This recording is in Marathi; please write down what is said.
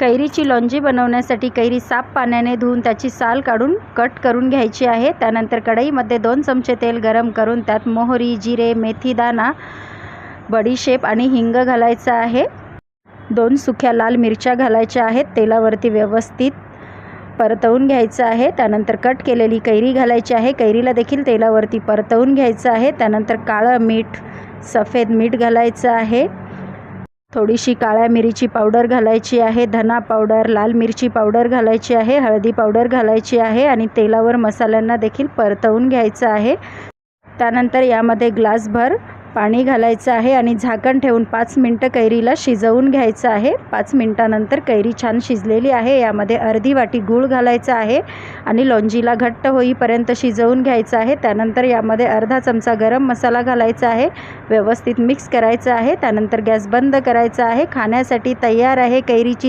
कैरीची लोणची बनवण्यासाठी कैरी साफ पाण्याने धुवून त्याची साल काढून कट करून घ्यायची आहे। त्यानंतर कढईमध्ये 2 चमचे तेल गरम करून त्यात मोहरी, जिरे, मेथीदाणा, बडीशेप आणि हिंग घालायचा आहे। 2 सुक्या लाल मिरच्या घालायच्या आहेत। तेलावरती व्यवस्थित परतवून घ्यायचं आहे। त्यानंतर कट केलेली कैरी घालायची आहे। कैरीला देखील तेलावरती परतवून घ्यायचं आहे। त्यानंतर काळं मीठ, सफेद मीठ घालायचं आहे। थोडीशी काळ्या मिरीची पावडर घालायची आहे, धना पावडर, लाल मिरची पावडर घालायची आहे, हळदी पावडर घालायची आहे आणि तेलावर मसाल्यांना देखील परतवून घ्यायचं आहे। त्यानंतर यामध्ये ग्लासभर पाणी घालायचं आहे आणि झाकण ठेवून 5 मिनिटं कैरीला शिजवून घ्यायचं आहे। 5 मिनिटानंतर कैरी छान शिजलेली आहे। यामध्ये अर्धी वाटी गूळ घालायचा आहे आणि लोणचीला घट्ट होईपर्यंत शिजवून घ्यायचं आहे। त्यानंतर यामध्ये अर्धा चमचा गरम मसाला घालायचा आहे, व्यवस्थित मिक्स करायचं आहे। त्यानंतर गॅस बंद करायचा आहे। खाण्यासाठी तयार आहे कैरीची